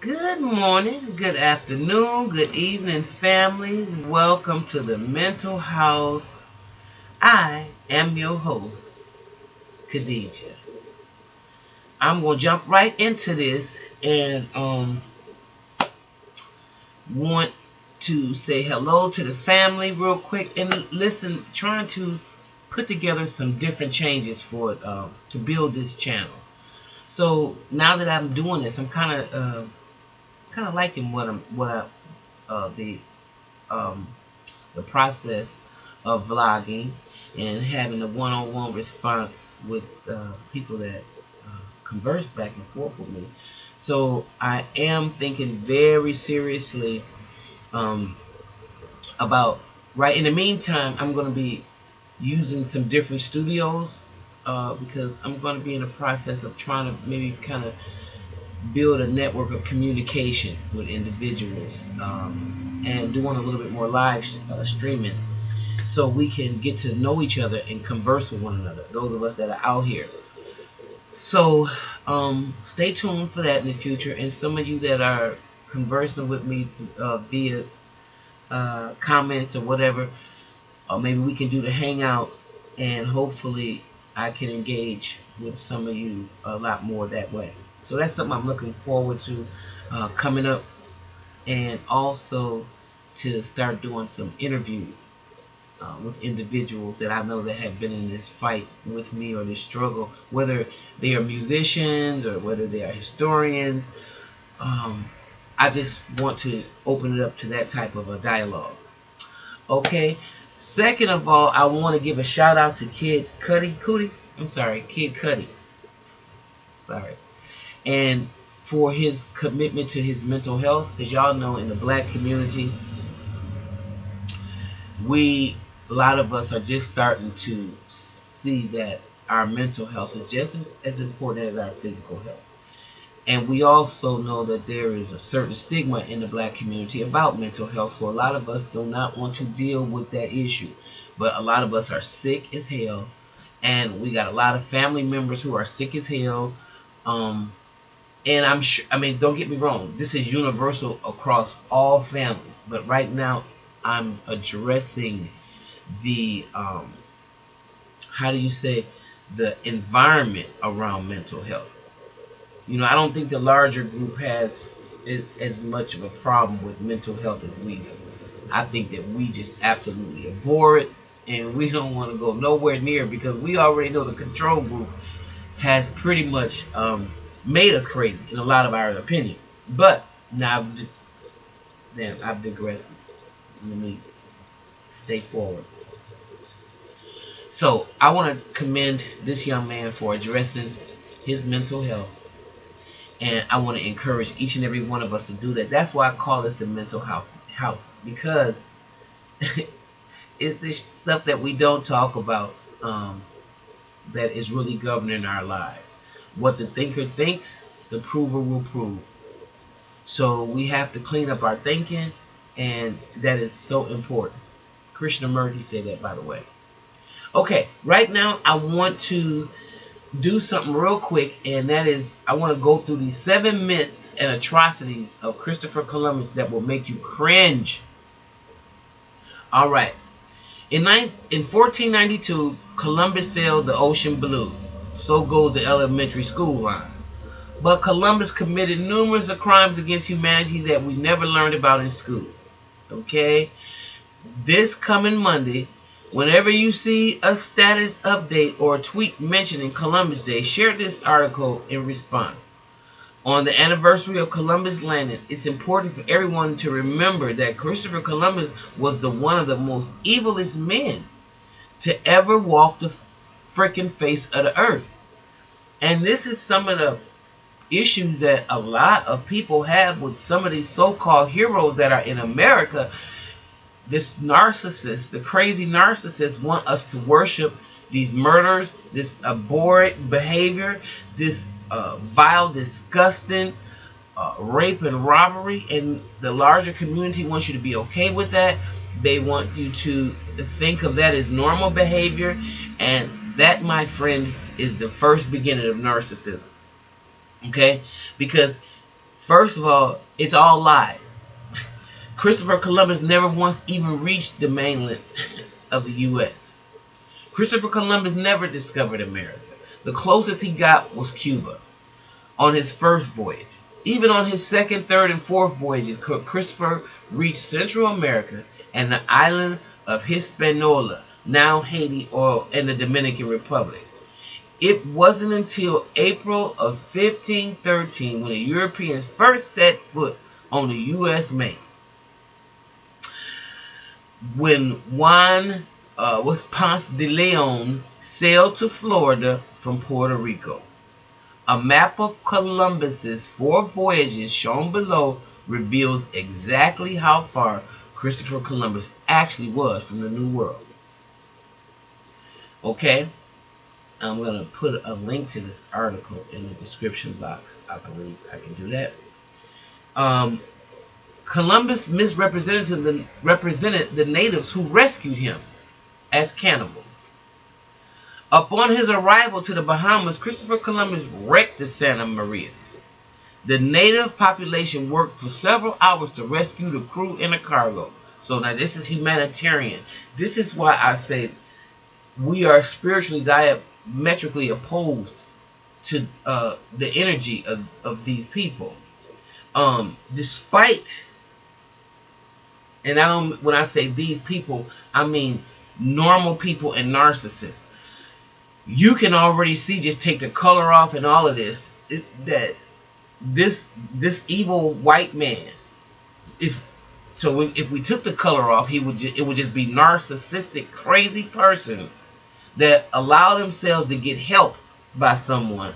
Good morning, good afternoon, good evening, family. Welcome to the Mental House. I am your host, Khadijah. I'm gonna jump right into this and want to say hello to the family real quick and listen, trying to put together some different changes for to build this channel. So now that I'm doing this, I'm kind of liking uh, the um, the process of vlogging and having a one-on-one response with people that converse back and forth with me. So I am thinking very seriously um, about, right in the meantime, I'm going to be using some different studios because I'm going to be in the process of trying to maybe kind of build a network of communication with individuals and doing a little bit more live streaming so we can get to know each other and converse with one another, those of us that are out here. So stay tuned for that in the future. And some of you that are conversing with me via comments or whatever, maybe we can do the hangout, and hopefully I can engage with some of you a lot more that way. So that's something I'm looking forward to coming up, and also to start doing some interviews with individuals that I know that have been in this fight with me or this struggle, whether they are musicians or whether they are historians. Um, I just want to open it up to that type of a dialogue. Okay. Second of all, I want to give a shout out to Kid Cudi. I'm sorry, Kid Cudi. Sorry. And for his commitment to his mental health, because y'all know in the black community, we a lot of us are just starting to see that our mental health is just as important as our physical health. And we also know that there is a certain stigma in the black community about mental health. So a lot of us do not want to deal with that issue. But a lot of us are sick as hell. And we got a lot of family members who are sick as hell. Um, and I'm sure, I mean, don't get me wrong, this is universal across all families. But right now, I'm addressing the how do you say, the environment around mental health. I don't think the larger group has as much of a problem with mental health as we do. I think that we just absolutely abhor it, and we don't want to go nowhere near it because we already know the control group has pretty much made us crazy in a lot of our opinion. But now, I've digressed. Let me stay forward. So I want to commend this young man for addressing his mental health, and I want to encourage each and every one of us to do that. That's why I call this the mental house, because it's this stuff that we don't talk about that is really governing our lives. What the thinker thinks, the prover will prove. So we have to clean up our thinking, and that is so important. Krishnamurti said that, by the way. Okay, right now I want to do something real quick, and that is I want to go through these 7 myths and atrocities of Christopher Columbus that will make you cringe. All right. In 1492, Columbus sailed the ocean blue. So goes the elementary school line. But Columbus committed numerous crimes against humanity that we never learned about in school. Okay? This coming Monday, whenever you see a status update or a tweet mentioning Columbus Day, share this article in response. On the anniversary of Columbus landing, it's important for everyone to remember that Christopher Columbus was one of the most evilest men to ever walk the freaking face of the earth. And this is some of the issues that a lot of people have with some of these so-called heroes that are in America. This narcissist, the crazy narcissist, want us to worship these murders, this abhorrent behavior, this vile, disgusting rape and robbery, and the larger community wants you to be okay with that. They want you to think of that as normal behavior, and that, my friend, is the first beginning of narcissism. Okay? Because First of all, it's all lies. Christopher Columbus never once even reached the mainland of the U.S. Christopher Columbus never discovered America. The closest he got was Cuba on his first voyage. Even on his second, third, and fourth voyages, Christopher reached Central America and the island of Hispaniola, now Haiti and the Dominican Republic. It wasn't until April of 1513 when the Europeans first set foot on the U.S. main. When Juan Ponce de Leon sailed to Florida from Puerto Rico. A map of Columbus's 4 voyages shown below reveals exactly how far Christopher Columbus actually was from the New World. Okay, I'm going to put a link to this article in the description box. I believe I can do that. Columbus misrepresented the natives who rescued him as cannibals. Upon his arrival to the Bahamas, Christopher Columbus wrecked the Santa Maria. The native population worked for several hours to rescue the crew and the cargo. So now this is humanitarian. This is why I say we are spiritually diametrically opposed to the energy of these people. Despite, and when I say these people, I mean normal people and narcissists. You can already see, just take the color off and all of this, that this evil white man, if we took the color off, it would just be narcissistic, crazy person that allowed themselves to get help by someone.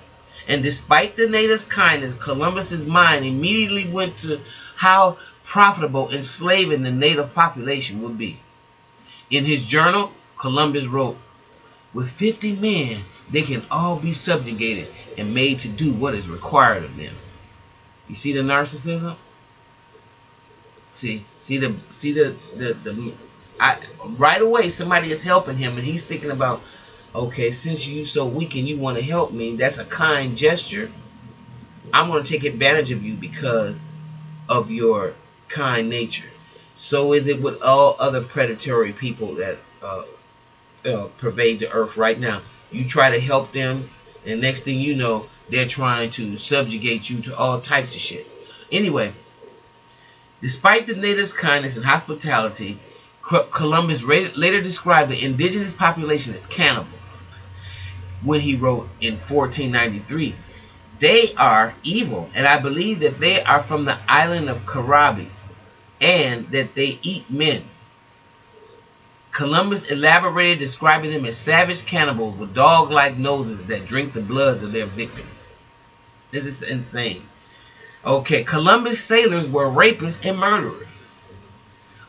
And despite the natives' kindness, Columbus's mind immediately went to how profitable enslaving the native population would be. In his journal, Columbus wrote, "With 50 men, they can all be subjugated and made to do what is required of them." You see the narcissism? Right away somebody is helping him and he's thinking about, okay, since you so weak and you want to help me, that's a kind gesture. I'm going to take advantage of you because of your kind nature. So is it with all other predatory people that pervade the earth right now. You try to help them, and next thing you know, they're trying to subjugate you to all types of shit. Anyway, despite the natives' kindness and hospitality, Columbus later described the indigenous population as cannibals when he wrote in 1493, "They are evil, and I believe that they are from the island of Caribe, and that they eat men." Columbus elaborated, describing them as savage cannibals with dog-like noses that drink the bloods of their victim. This is insane. Okay, Columbus' sailors were rapists and murderers.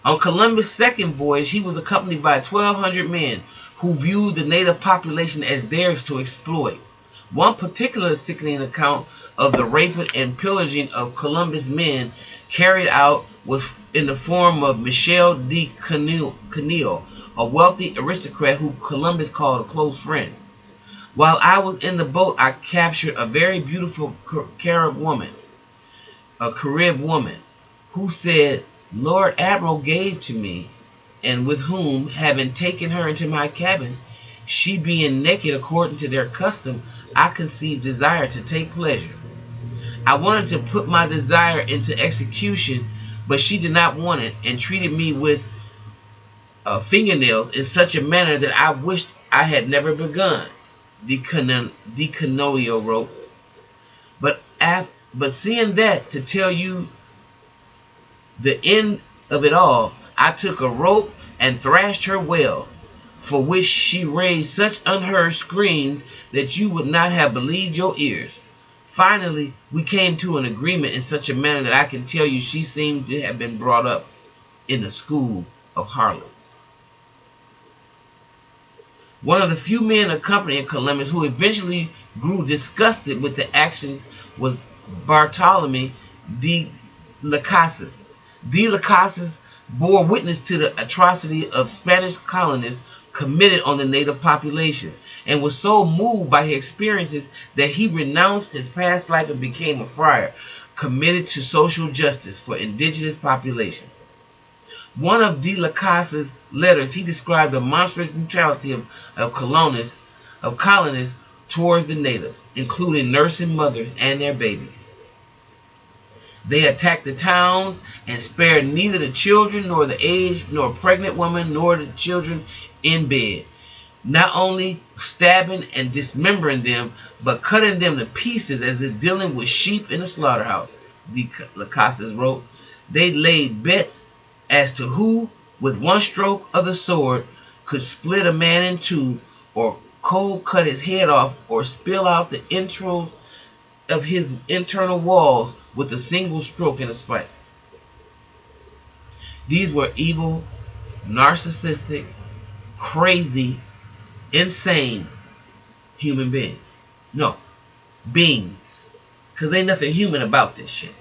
On Columbus' second voyage, he was accompanied by 1,200 men who viewed the native population as theirs to exploit. One particular sickening account of the raping and pillaging of Columbus' men carried out was in the form of Michel de Canil, a wealthy aristocrat who Columbus called a close friend. "While I was in the boat, I captured a very beautiful Carib woman, who said, 'Lord Admiral gave to me, and with whom, having taken her into my cabin, she being naked according to their custom, I conceived desire to take pleasure. I wanted to put my desire into execution, but she did not want it, and treated me with fingernails in such a manner that I wished I had never begun," De Canoio wrote. But seeing that, to tell you the end of it all, I took a rope and thrashed her well, for which she raised such unheard screams that you would not have believed your ears. Finally, we came to an agreement in such a manner that I can tell you she seemed to have been brought up in the school of harlots. One of the few men accompanying Columbus who eventually grew disgusted with the actions was Bartolome de las Casas. De las Casas bore witness to the atrocity of Spanish colonists committed on the native populations, and was so moved by his experiences that he renounced his past life and became a friar. committed to social justice for indigenous populations. One of de la Casa's letters, he described the monstrous brutality of colonists towards the natives, including nursing mothers and their babies. They attacked the towns and spared neither the children nor the aged nor pregnant women nor the children in bed, not only stabbing and dismembering them, but cutting them to pieces as if dealing with sheep in a slaughterhouse. De la Casas wrote, they laid bets as to who, with one stroke of the sword, could split a man in two, or cold cut his head off, or spill out the entrails of his internal walls with a single stroke in a spike. These were evil, narcissistic, crazy, insane human beings. No, beings. Because ain't nothing human about this shit.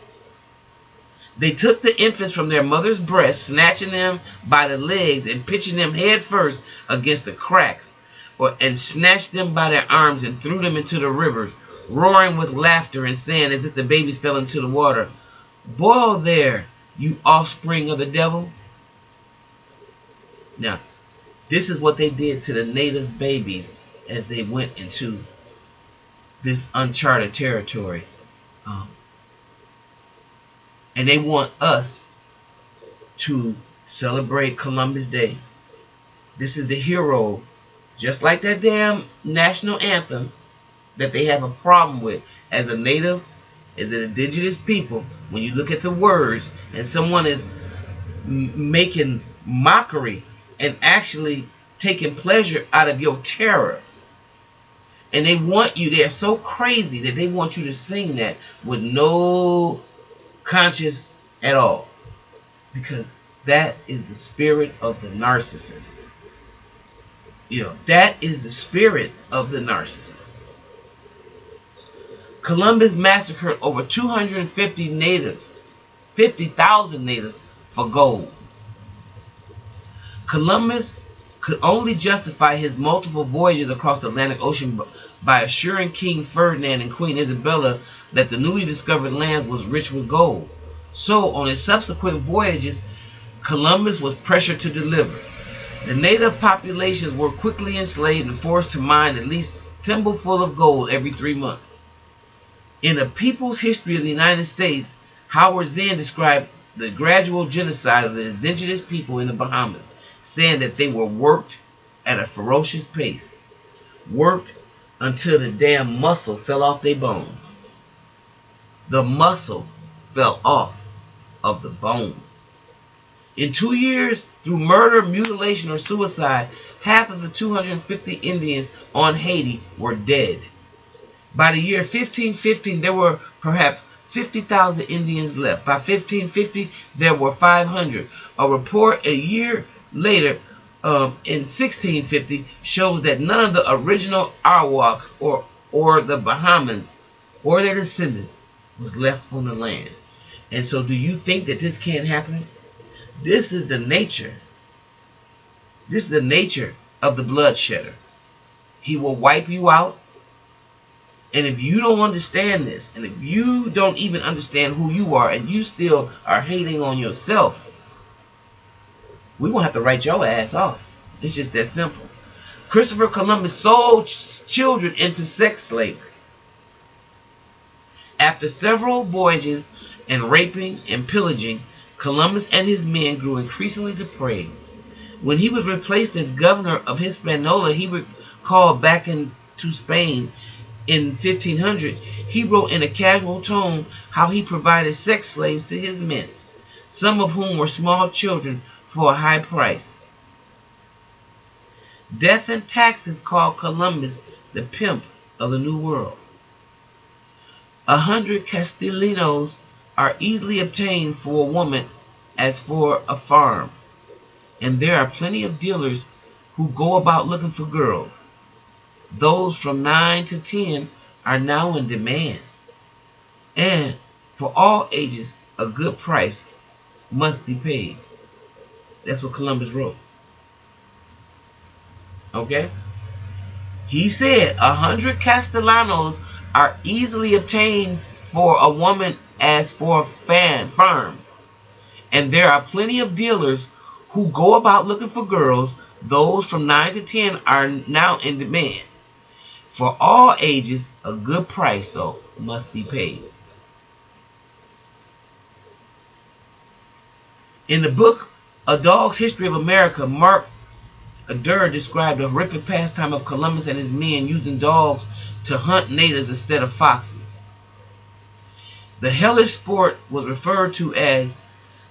They took the infants from their mother's breast, snatching them by the legs and pitching them head first against the cracks, and snatched them by their arms and threw them into the rivers, roaring with laughter and saying as if the babies fell into the water, boil there, you offspring of the devil. Now, this is what they did to the natives' babies as they went into this uncharted territory. And they want us to celebrate Columbus Day. This is the hero, just like that damn national anthem that they have a problem with. As a native, as an indigenous people, when you look at the words and someone is making mockery and actually taking pleasure out of your terror, and they want you, they're so crazy that they want you to sing that with no conscience at all, because that is the spirit of the narcissist. That is the spirit of the narcissist. Columbus massacred over 250 natives, 50,000 natives for gold. Columbus could only justify his multiple voyages across the Atlantic Ocean by assuring King Ferdinand and Queen Isabella that the newly discovered lands was rich with gold. So, on his subsequent voyages, Columbus was pressured to deliver. The native populations were quickly enslaved and forced to mine at least a thimbleful of gold every 3 months. In A People's History of the United States, Howard Zinn described the gradual genocide of the indigenous people in the Bahamas, saying that they were worked at a ferocious pace, worked until the damn muscle fell off their bones. The muscle fell off of the bone. In 2 years, through murder, mutilation, or suicide, half of the 250 Indians on Haiti were dead. By the year 1515, there were perhaps 50,000 Indians left. By 1550, there were 500. A report a year later, in 1650, shows that none of the original Arawaks or the Bahamians or their descendants was left on the land. And so, do you think that this can't happen? This is the nature. This is the nature of the bloodshedder. He will wipe you out. And if you don't understand this, and if you don't even understand who you are, and you still are hating on yourself, we're going to have to write your ass off. It's just that simple. Christopher Columbus sold children into sex slavery. After several voyages and raping and pillaging, Columbus and his men grew increasingly depraved. When he was replaced as governor of Hispaniola, he recalled back into Spain in 1500, he wrote in a casual tone how he provided sex slaves to his men, some of whom were small children, for a high price. Death and Taxes called Columbus the pimp of the New World. 100 castellanos are easily obtained for a woman as for a farm, and there are plenty of dealers who go about looking for girls. Those from 9 to 10 are now in demand, and for all ages a good price must be paid. That's what Columbus wrote. Okay? He said 100 castellanos are easily obtained for a woman as for a farm, and there are plenty of dealers who go about looking for girls. Those from 9 to 10 are now in demand. For all ages, a good price, though, must be paid. In the book A Dog's History of America, Mark Adair described the horrific pastime of Columbus and his men using dogs to hunt natives instead of foxes. The hellish sport was referred to as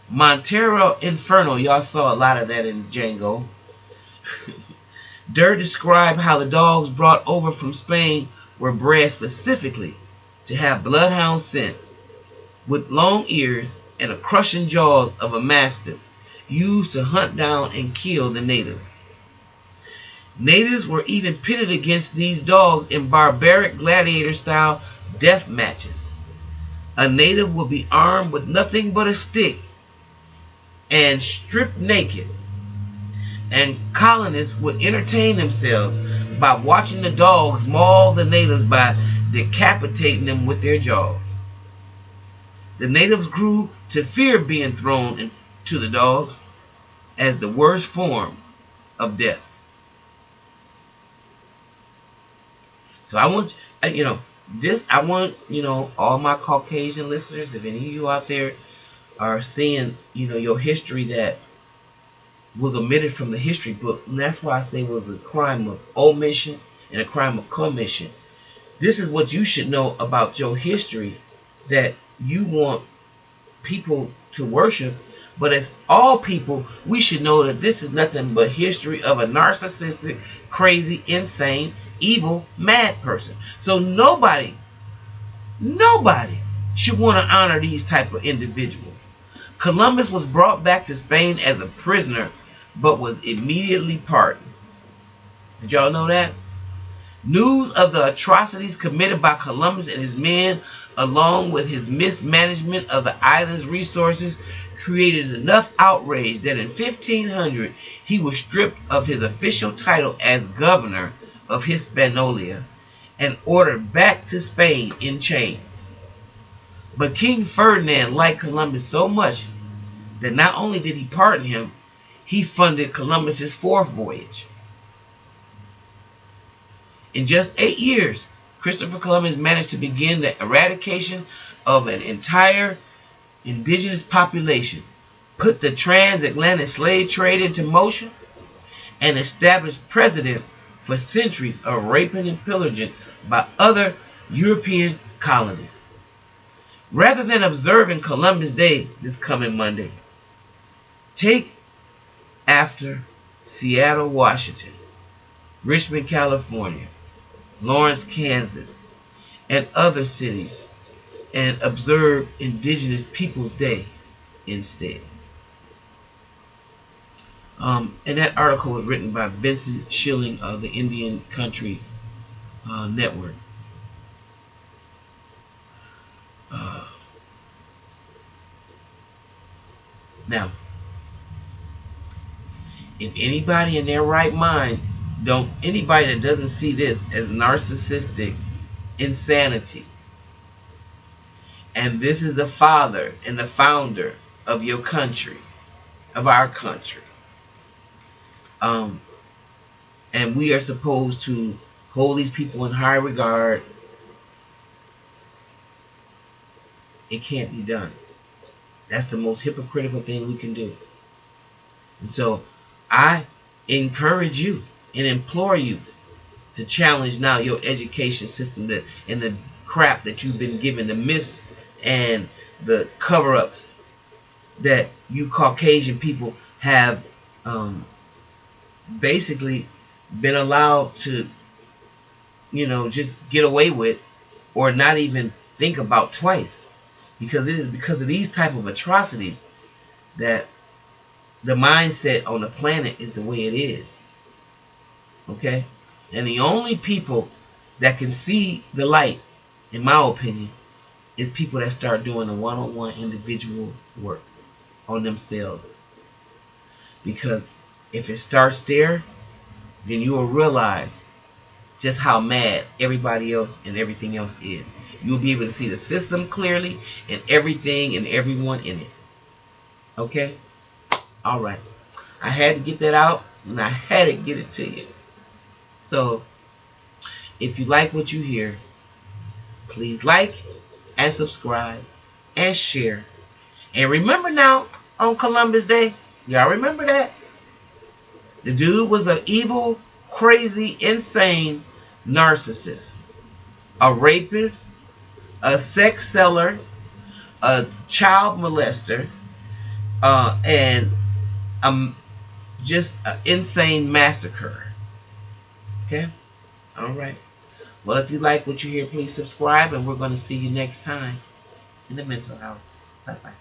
Montero Inferno. Y'all saw a lot of that in Django. Adair described how the dogs brought over from Spain were bred specifically to have bloodhound scent, with long ears and the crushing jaws of a mastiff, used to hunt down and kill the natives. Natives were even pitted against these dogs in barbaric gladiator-style death matches. A native would be armed with nothing but a stick and stripped naked, and colonists would entertain themselves by watching the dogs maul the natives by decapitating them with their jaws. The natives grew to fear being thrown into the dogs as the worst form of death. So I want all my Caucasian listeners, if any of you out there are seeing, your history that was omitted from the history book, and that's why I say it was a crime of omission and a crime of commission. This is what you should know about your history that you want people to worship. But as all people, we should know that this is nothing but history of a narcissistic, crazy, insane, evil, mad person. So nobody should want to honor these type of individuals. Columbus was brought back to Spain as a prisoner, but was immediately pardoned. Did y'all know that? News of the atrocities committed by Columbus and his men, along with his mismanagement of the island's resources, created enough outrage that in 1500 he was stripped of his official title as governor of Hispaniola and ordered back to Spain in chains. But King Ferdinand liked Columbus so much that not only did he pardon him, he funded Columbus's fourth voyage. In just 8 years, Christopher Columbus managed to begin the eradication of an entire indigenous population, put the transatlantic slave trade into motion, and established precedent for centuries of raping and pillaging by other European colonies. Rather than observing Columbus Day this coming Monday, take after Seattle, Washington, Richmond, California, Lawrence, Kansas, and other cities, and observe Indigenous Peoples Day instead. And that article was written by Vincent Schilling of the Indian Country Network. Now, if anybody in their right mind anybody that doesn't see this as narcissistic insanity, and this is the father and the founder of your country, of our country, and we are supposed to hold these people in high regard, it can't be done. That's the most hypocritical thing we can do. And so I encourage you and implore you to challenge now your education system and the crap that you've been given, the myths and the cover-ups that you Caucasian people have basically been allowed to, just get away with, or not even think about twice. Because it is because of these type of atrocities that the mindset on the planet is the way it is. Okay? And the only people that can see the light, in my opinion, is people that start doing the one-on-one individual work on themselves. Because if it starts there, then you will realize just how mad everybody else and everything else is. You'll be able to see the system clearly and everything and everyone in it. Okay? All right. I had to get that out, and I had to get it to you. So, if you like what you hear, please like and subscribe and share. And remember now, on Columbus Day, y'all remember that? The dude was an evil, crazy, insane narcissist, a rapist, a sex seller, a child molester, and just an insane massacre. Okay? All right. Well, if you like what you hear, please subscribe, and we're going to see you next time in the mental house. Bye-bye.